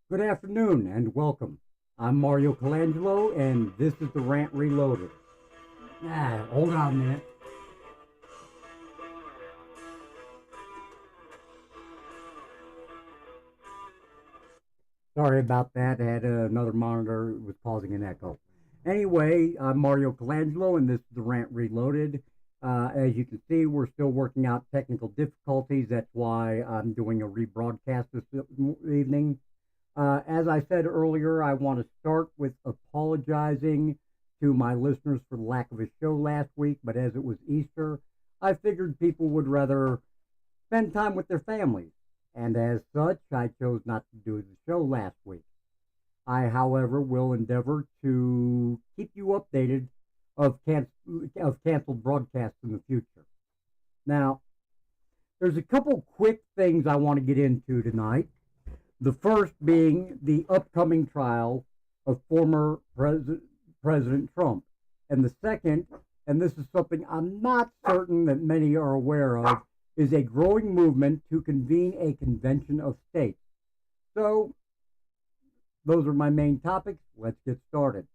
Good afternoon and welcome. I'm Mario Colangelo and this is the Rant Reloaded. Hold on a minute. Sorry about that. I had another monitor was causing an echo. Anyway, I'm Mario Colangelo and this is the Rant Reloaded. As you can see, we're still working out technical difficulties. That's why I'm doing a rebroadcast this evening. As I said earlier, I want to start with apologizing to my listeners for the lack of a show last week, but as it was Easter, I figured people would rather spend time with their families, and as such, I chose not to do the show last week. I, however, will endeavor to keep you updated of canceled broadcasts in the future. Now, there's a couple quick things I want to get into tonight. The first being the upcoming trial of former President Trump. And the second, and this is something I'm not certain that many are aware of, is a growing movement to convene a convention of states. So, those are my main topics. Let's get started.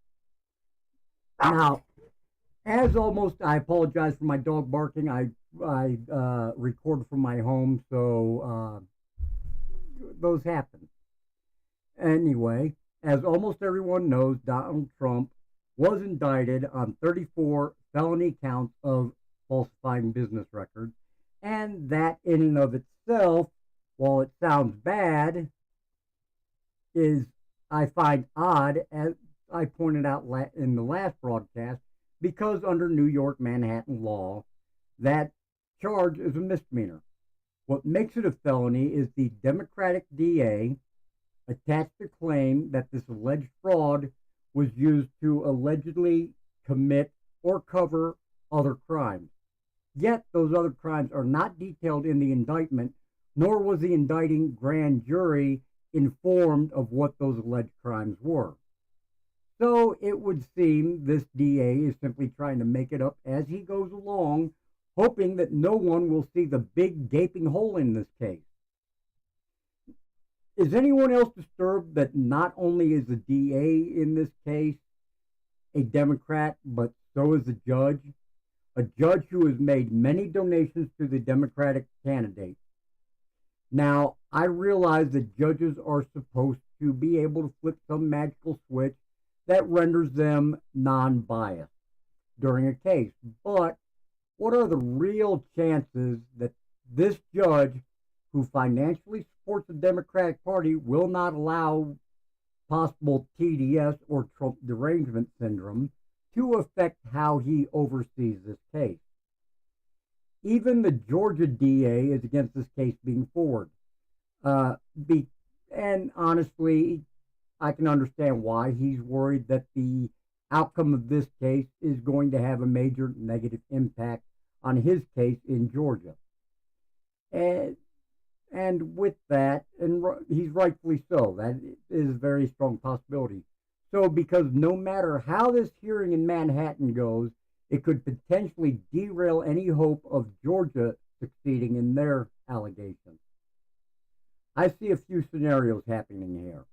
Now, as almost, I apologize for my dog barking. I record from my home, so those happen. Anyway, as almost everyone knows, Donald Trump was indicted on 34 felony counts of falsifying business records, and that in and of itself, while it sounds bad, is I find odd, as I pointed out in the last broadcast, because under New York Manhattan law, that charge is a misdemeanor. What makes it a felony is the Democratic DA attached a claim that this alleged fraud was used to allegedly commit or cover other crimes. Yet those other crimes are not detailed in the indictment, nor was the indicting grand jury informed of what those alleged crimes were. So it would seem this DA is simply trying to make it up as he goes along, hoping that no one will see the big gaping hole in this case. Is anyone else disturbed that not only is the DA in this case a Democrat, but so is the judge? A judge who has made many donations to the Democratic candidate. Now, I realize that judges are supposed to be able to flip some magical switch that renders them non biased during a case, but what are the real chances that this judge, who financially supports the Democratic Party, will not allow possible TDS or Trump derangement syndrome to affect how he oversees this case? Even the Georgia DA is against this case being forward. And honestly, I can understand why he's worried that the outcome of this case is going to have a major negative impact on his case in Georgia. And with that, and he's rightfully so, that is a very strong possibility. So, because no matter how this hearing in Manhattan goes, it could potentially derail any hope of Georgia succeeding in their allegations. I see a few scenarios happening here.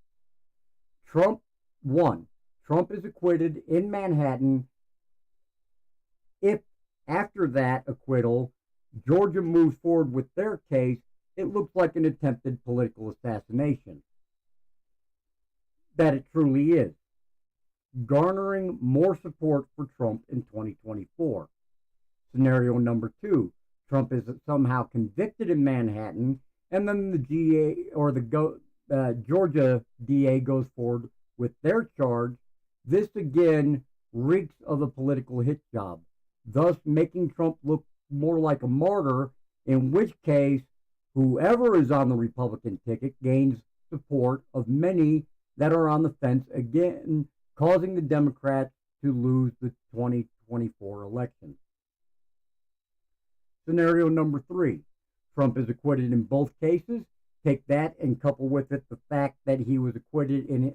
Trump, one, Trump is acquitted in Manhattan. If after that acquittal, Georgia moves forward with their case, it looks like an attempted political assassination. That it truly is, garnering more support for Trump in 2024. Scenario number two, Trump is somehow convicted in Manhattan, and then the GA or the Georgia DA goes forward with their charge. This again reeks of a political hit job, thus making Trump look more like a martyr, in which case whoever is on the Republican ticket gains support of many that are on the fence, again causing the Democrats to lose the 2024 election. Scenario number three, Trump is acquitted in both cases. Take that and couple with it the fact that he was acquitted in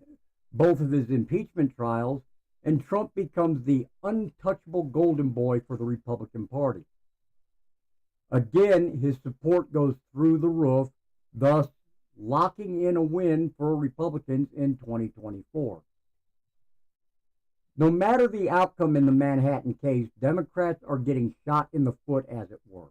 both of his impeachment trials, and Trump becomes the untouchable golden boy for the Republican Party. Again, his support goes through the roof, thus locking in a win for Republicans in 2024. No matter the outcome in the Manhattan case, Democrats are getting shot in the foot, as it were.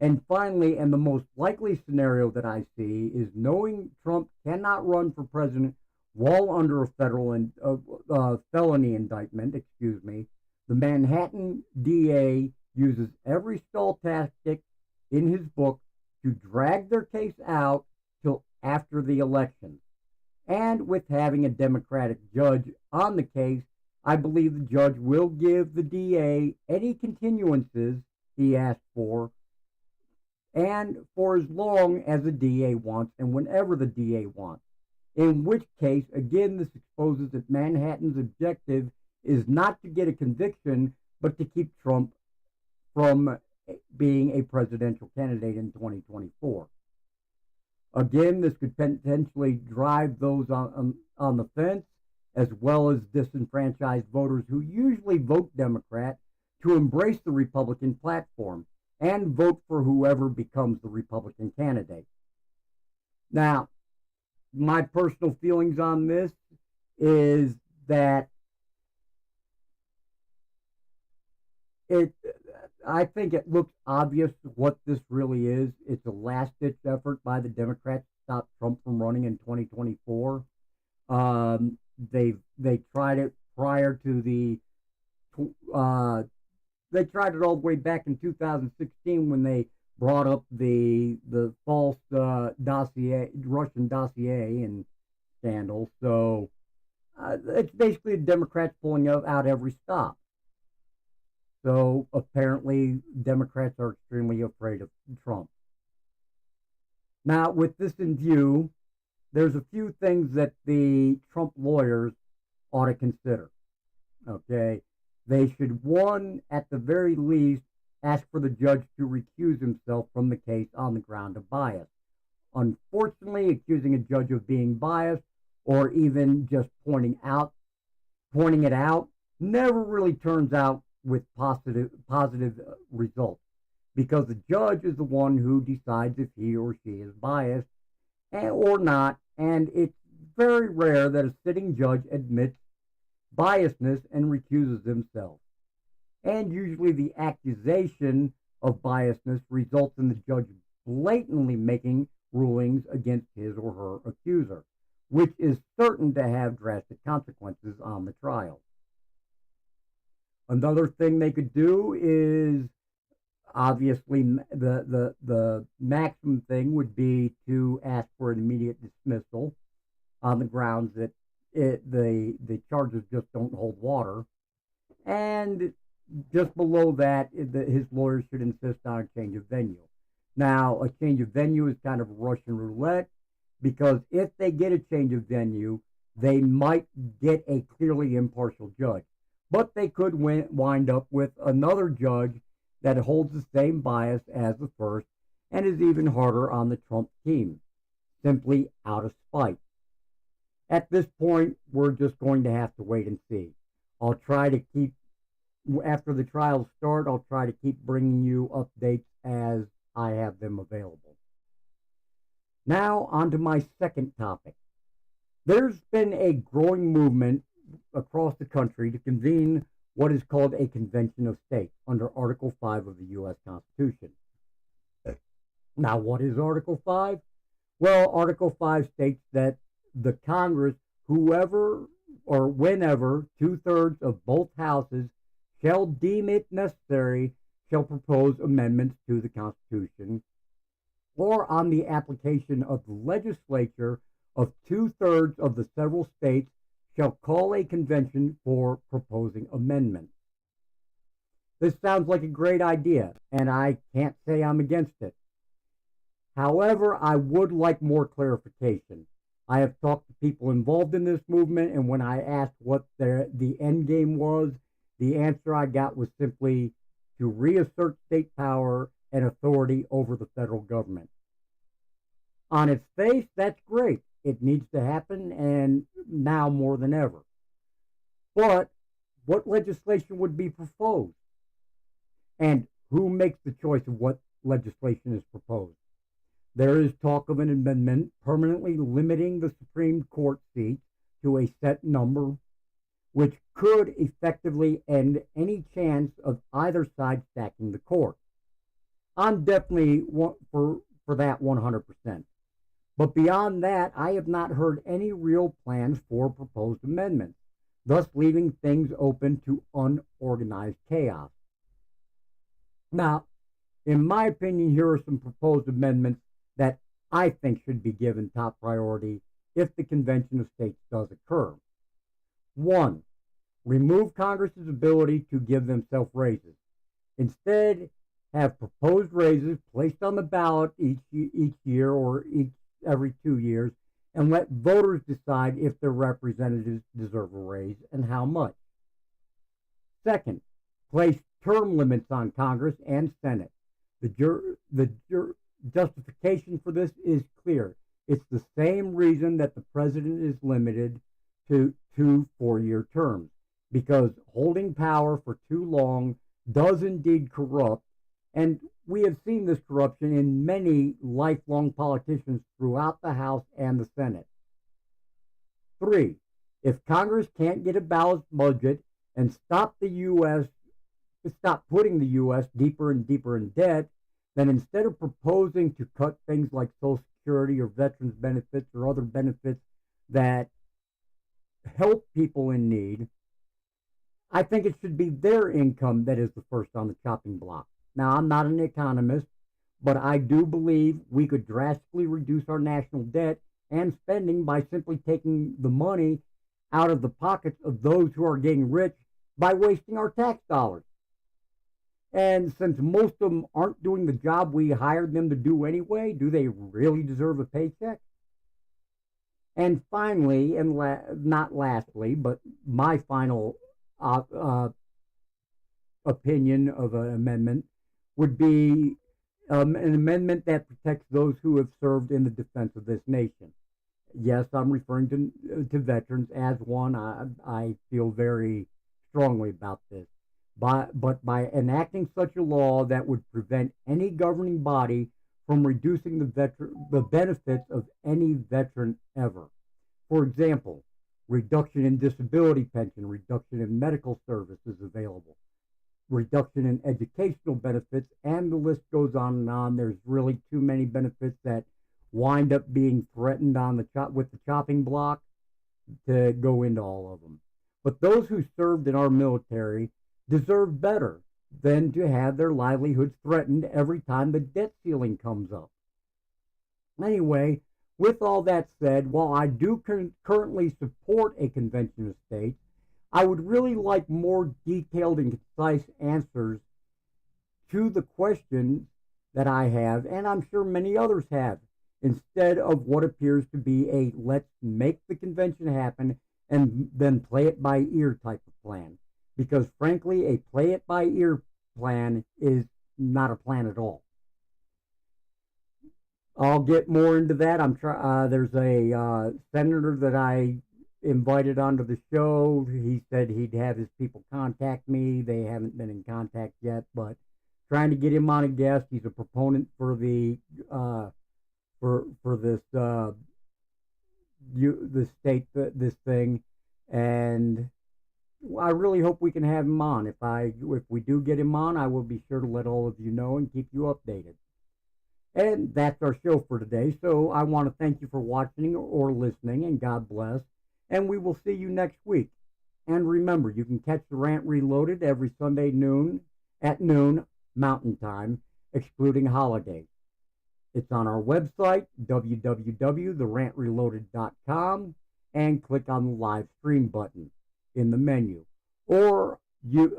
And finally, and the most likely scenario that I see, is knowing Trump cannot run for president while under a federal felony indictment, the Manhattan DA uses every stall tactic in his book to drag their case out till after the election. And with having a Democratic judge on the case, I believe the judge will give the DA any continuances he asked for, and for as long as the DA wants and whenever the DA wants. In which case, again, this exposes that Manhattan's objective is not to get a conviction, but to keep Trump from being a presidential candidate in 2024. Again, this could potentially drive those on the fence, as well as disenfranchised voters who usually vote Democrat, to embrace the Republican platform and vote for whoever becomes the Republican candidate. Now, my personal feelings on this is that I think it looks obvious what this really is. It's a last-ditch effort by the Democrats to stop Trump from running in 2024. They tried it prior to they tried it all the way back in 2016 when they brought up the false Russian dossier and scandal. So it's basically the Democrats pulling out every stop. So apparently Democrats are extremely afraid of Trump. Now, with this in view, there's a few things that the Trump lawyers ought to consider. Okay, they should, one, at the very least, ask for the judge to recuse himself from the case on the ground of bias. Unfortunately, accusing a judge of being biased, or even just pointing it out, never really turns out with positive results, because the judge is the one who decides if he or she is biased or not, and it's very rare that a sitting judge admits biasness and recuses himself. And usually the accusation of biasness results in the judge blatantly making rulings against his or her accuser, which is certain to have drastic consequences on the trial. Another thing they could do is, obviously, the maximum thing would be to ask for an immediate dismissal on the grounds that the charges just don't hold water. And just below that, his lawyers should insist on a change of venue. Now, a change of venue is kind of Russian roulette, because if they get a change of venue, they might get a clearly impartial judge. But they could wind up with another judge that holds the same bias as the first and is even harder on the Trump team, simply out of spite. At this point, we're just going to have to wait and see. I'll try to keep, after the trials start, I'll try to keep bringing you updates as I have them available. Now, on to my second topic. There's been a growing movement across the country to convene what is called a convention of states under Article 5 of the U.S. Constitution. Now, what is Article 5? Well, Article 5 states that the Congress, whoever or whenever 2/3 of both houses shall deem it necessary, shall propose amendments to the Constitution, or on the application of the legislature of 2/3 of the several states, shall call a convention for proposing amendments. This sounds like a great idea, and I can't say I'm against it. However, I would like more clarification. I have talked to people involved in this movement, and when I asked what the end game was, the answer I got was simply to reassert state power and authority over the federal government. On its face, that's great. It needs to happen, and now more than ever. But what legislation would be proposed? And who makes the choice of what legislation is proposed? There is talk of an amendment permanently limiting the Supreme Court seats to a set number, which could effectively end any chance of either side stacking the court. I'm definitely for that 100%. But beyond that, I have not heard any real plans for proposed amendments, thus leaving things open to unorganized chaos. Now, in my opinion, here are some proposed amendments that I think should be given top priority if the Convention of States does occur. 1. Remove Congress's ability to give themselves raises. Instead, have proposed raises placed on the ballot each year or every 2 years, and let voters decide if their representatives deserve a raise and how much. Second, place term limits on Congress and Senate. The justification for this is clear. It's the same reason that the president is limited to 2 4-year terms, because holding power for too long does indeed corrupt, and we have seen this corruption in many lifelong politicians throughout the House and the Senate. 3. If Congress can't get a balanced budget and stop putting the U.S. deeper and deeper in debt, then instead of proposing to cut things like Social Security or veterans benefits or other benefits that help people in need, I think it should be their income that is the first on the chopping block. Now, I'm not an economist, but I do believe we could drastically reduce our national debt and spending by simply taking the money out of the pockets of those who are getting rich by wasting our tax dollars. And since most of them aren't doing the job we hired them to do anyway, do they really deserve a paycheck? And finally, and not lastly, but my final opinion of an amendment would be an amendment that protects those who have served in the defense of this nation. Yes, I'm referring to veterans as one. I feel very strongly about this. But by enacting such a law that would prevent any governing body from reducing the benefits of any veteran ever. For example, reduction in disability pension, reduction in medical services available, reduction in educational benefits, and the list goes on and on. There's really too many benefits that wind up being threatened on with the chopping block to go into all of them. But those who served in our military deserve better than to have their livelihoods threatened every time the debt ceiling comes up. Anyway, with all that said, while I do currently support a convention of states, I would really like more detailed and concise answers to the questions that I have, and I'm sure many others have, instead of what appears to be a let's make the convention happen and then play it by ear type of plan. Because frankly, a play it by ear plan is not a plan at all. I'll get more into that. There's a senator that I invited onto the show. He said he'd have his people contact me. They haven't been in contact yet, but trying to get him on a guest. He's a proponent for the this thing, and I really hope we can have him on. If we do get him on, I will be sure to let all of you know and keep you updated. And that's our show for today. So I want to thank you for watching or listening, and God bless. And we will see you next week. And remember, you can catch the Rant Reloaded every Sunday at noon Mountain Time, excluding holidays. It's on our website, www.therantreloaded.com, and click on the live stream button in the menu, or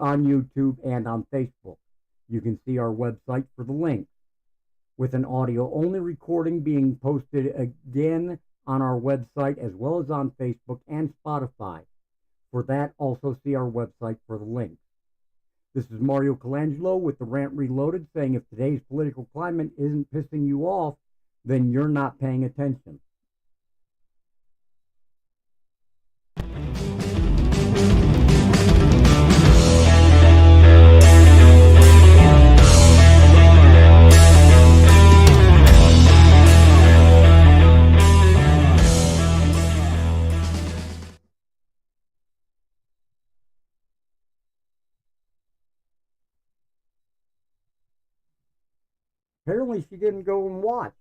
on YouTube and on Facebook. You can see our website for the link, with an audio-only recording being posted again on our website as well as on Facebook and Spotify. For that, also see our website for the link. This is Mario Colangelo with the Rant Reloaded, saying if today's political climate isn't pissing you off, then you're not paying attention. Apparently she didn't go and watch.